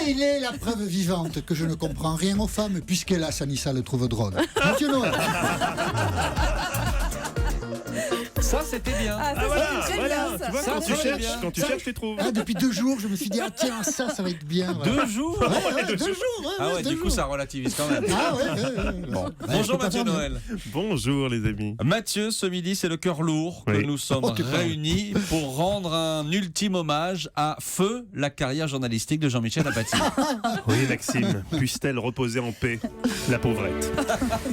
il est la preuve vivante que je ne comprends rien aux femmes, puisqu'hélas, Anissa le trouve drôle. Mathieu Noël. Ça, c'était bien. Voilà. Tu vois, Ça, quand tu cherches, tu trouves. Depuis 2 jours, je me suis dit, tiens, ça va être bien. 2 jours. Ouais, 2 jours. Ah ouais, du coup, ça relativise quand même. Ah ouais. Bon. Bonjour Mathieu Noël. Bonjour les amis. Mathieu, ce midi, c'est le cœur lourd que nous sommes réunis pour rendre un ultime hommage à feu la carrière journalistique de Jean-Michel Apathy. Oui Maxime, puisse-t-elle reposer en paix, la pauvrette.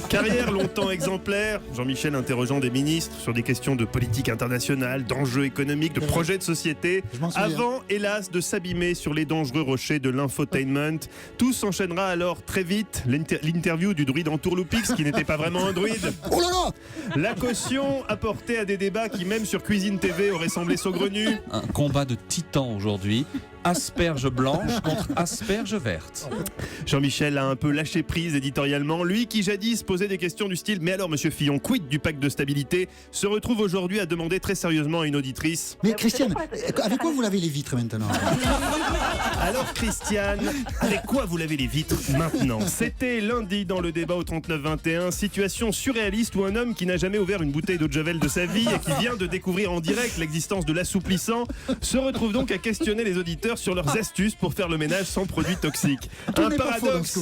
Carrière longtemps exemplaire, Jean-Michel interrogeant des ministres sur des questions de politique internationale, d'enjeux économiques, de projets de société, avant hélas de s'abîmer sur les dangereux rochers de l'infotainment. Tout s'enchaînera alors très vite, l'interview du druide Entourloupix qui n'était pas vraiment un druide. Oh là là. La caution apportée à des débats qui même sur Cuisine TV auraient semblé saugrenus. Un combat de titans aujourd'hui. Asperge blanche contre asperge verte. Jean-Michel a un peu lâché prise éditorialement. Lui qui jadis posait des questions du style « Mais alors monsieur Fillon, quid du pacte de stabilité ?» se retrouve aujourd'hui à demander très sérieusement à une auditrice. Mais Christiane, avec quoi vous lavez les vitres maintenant? Alors Christiane, avec quoi vous lavez les vitres maintenant? C'était lundi dans le débat au 39-21, situation surréaliste où un homme qui n'a jamais ouvert une bouteille d'eau de Javel de sa vie et qui vient de découvrir en direct l'existence de l'assouplissant se retrouve donc à questionner les auditeurs sur leurs astuces pour faire le ménage sans produits toxiques. Un paradoxe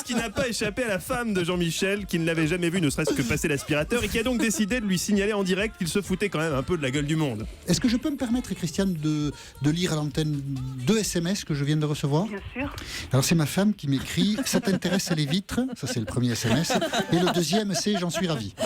qui n'a pas échappé à la femme de Jean-Michel, qui ne l'avait jamais vu ne serait-ce que passer l'aspirateur et qui a donc décidé de lui signaler en direct qu'il se foutait quand même un peu de la gueule du monde. Est-ce que je peux me permettre, Christiane, de lire à l'antenne 2 SMS que je viens de recevoir? Bien sûr. Alors c'est ma femme qui m'écrit « Ça t'intéresse les vitres ?» Ça c'est le premier SMS. Et le deuxième c'est « J'en suis ravi ».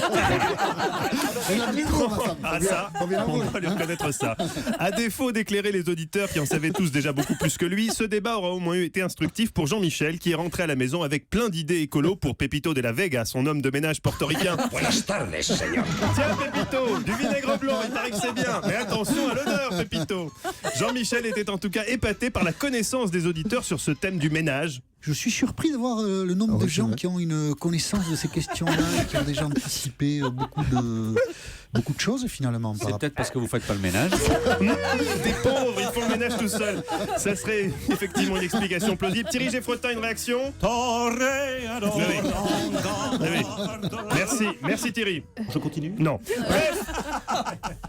Elle a bien gros, ma femme. Ah ça, on va lui reconnaître ça. À défaut d'éclairer les auditeurs qui en savaient tous déjà beaucoup plus que lui, ce débat aura au moins été instructif pour Jean-Michel qui est rentré à la maison avec plein d'idées écolo pour Pepito de la Vega, son homme de ménage portoricain. Buenas tardes, señor. Tiens Pepito, du vinaigre blanc, il paraît que c'est bien. Mais attention à l'odeur Pepito. Jean-Michel était en tout cas épaté par la connaissance des auditeurs sur ce thème du ménage. Je suis surpris de voir le nombre de gens qui ont une connaissance de ces questions-là, qui ont déjà anticipé beaucoup de choses finalement. C'est peut-être parce que vous ne faites pas le ménage. Des pauvres, ils font le ménage tout seuls. Ça serait effectivement une explication plausible. Thierry Geffrotin, une réaction? Merci Thierry. Je continue. Non. Bref,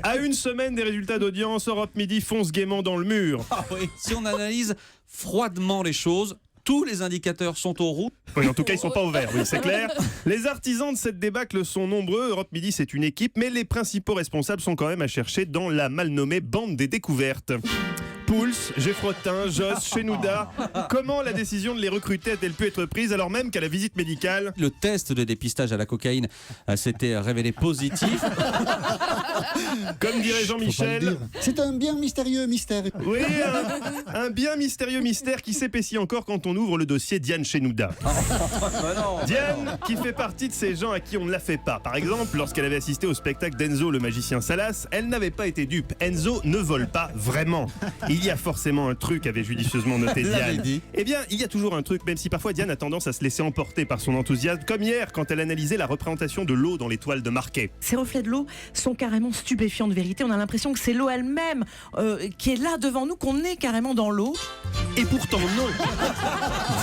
à une semaine des résultats d'audience, Europe Midi fonce gaiement dans le mur. Ah oui, si on analyse froidement les choses, tous les indicateurs sont au rouge. Oui, en tout cas, ils sont pas au vert, oui, c'est clair. Les artisans de cette débâcle sont nombreux. Europe Midi, c'est une équipe, mais les principaux responsables sont quand même à chercher dans la mal nommée bande des découvertes. Pouls, Geffrotin, Joss, Chenouda. Comment la décision de les recruter a-t-elle pu être prise alors même qu'à la visite médicale, le test de dépistage à la cocaïne s'était révélé positif? Comme dirait Jean-Michel, c'est un bien mystérieux mystère. Oui, un bien mystérieux mystère qui s'épaissit encore quand on ouvre le dossier Diane Chenouda. Diane, qui fait partie de ces gens à qui on ne la fait pas. Par exemple, lorsqu'elle avait assisté au spectacle d'Enzo le magicien Salas, elle n'avait pas été dupe. Enzo ne vole pas vraiment. Il y a forcément un truc, avait judicieusement noté Diane. Eh bien, il y a toujours un truc, même si parfois Diane a tendance à se laisser emporter par son enthousiasme, comme hier quand elle analysait la représentation de l'eau dans les toiles de Marquet. Ces reflets de l'eau sont carrément stupéfiants de vérité. On a l'impression que c'est l'eau elle-même qui est là devant nous, qu'on est carrément dans l'eau. Et pourtant non.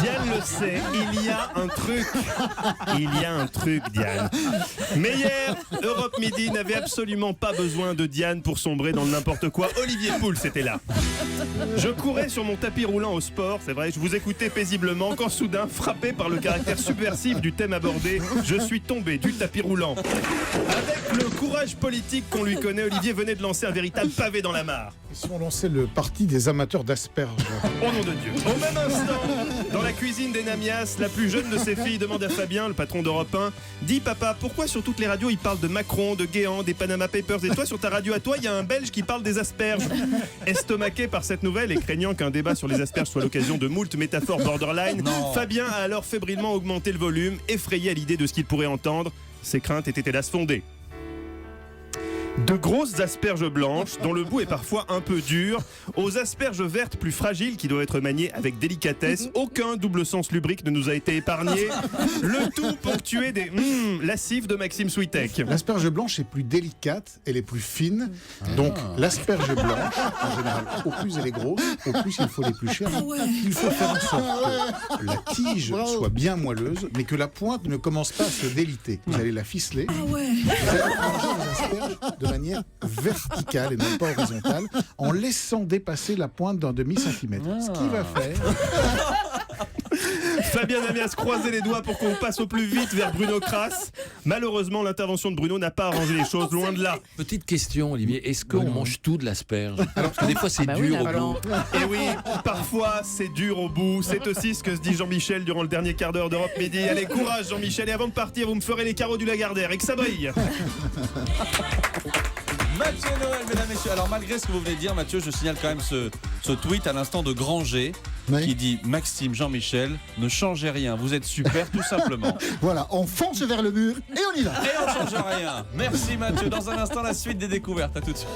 Diane le sait, il y a un truc. Il y a un truc, Diane. Mais hier, Europe Midi n'avait absolument pas besoin de Diane pour sombrer dans le n'importe quoi. Olivier Pouls était là. Je courais sur mon tapis roulant au sport, c'est vrai, je vous écoutais paisiblement quand soudain, frappé par le caractère subversif du thème abordé, je suis tombé du tapis roulant. Avec le courage politique qu'on lui connaît, Olivier venait de lancer un véritable pavé dans la mare. Ils ont lancé le parti des amateurs d'asperges. Au nom de Dieu. Au même instant, dans la cuisine des Namias, la plus jeune de ses filles demande à Fabien, le patron d'Europe 1, « Dis papa, pourquoi sur toutes les radios ils parlent de Macron, de Guéant, des Panama Papers, et toi sur ta radio à toi, il y a un Belge qui parle des asperges ?» Estomaqué par cette nouvelle et craignant qu'un débat sur les asperges soit l'occasion de moult métaphores borderline, Fabien a alors fébrilement augmenté le volume, effrayé à l'idée de ce qu'il pourrait entendre. Ses craintes étaient hélas fondées. De grosses asperges blanches, dont le bout est parfois un peu dur, aux asperges vertes plus fragiles qui doivent être maniées avec délicatesse. Aucun double sens lubrique ne nous a été épargné. Le tout ponctué des lascifs de Maxime Switek. L'asperge blanche est plus délicate, elle est plus fine. Donc l'asperge blanche, en général, au plus elle est grosse, au plus il faut l'éplucher. Il faut faire en sorte que la tige soit bien moelleuse, mais que la pointe ne commence pas à se déliter. Vous allez la ficeler. Vous allez manger les asperges de manière verticale et non pas horizontale, en laissant dépasser la pointe d'un demi-centimètre. Ce qui va faire... Fabien Amias croisez les doigts pour qu'on passe au plus vite vers Bruno Crass. Malheureusement, l'intervention de Bruno n'a pas arrangé les choses, loin de là. Petite question, Olivier, est-ce qu'on mange tout de l'asperge? Parce que des fois c'est dur au bout. Et oui, parfois c'est dur au bout. C'est aussi ce que se dit Jean-Michel durant le dernier quart d'heure d'Europe Midi. Allez, courage Jean-Michel, et avant de partir, vous me ferez les carreaux du Lagardère et que ça brille. Mathieu Noël, mesdames, messieurs. Alors, malgré ce que vous venez de dire, Mathieu, je signale quand même ce tweet à l'instant de Granger qui dit Maxime, Jean-Michel, ne changez rien, vous êtes super, tout simplement. Voilà, on fonce vers le mur et on y va. Et on change rien. Merci Mathieu. Dans un instant, la suite des découvertes. À tout de suite.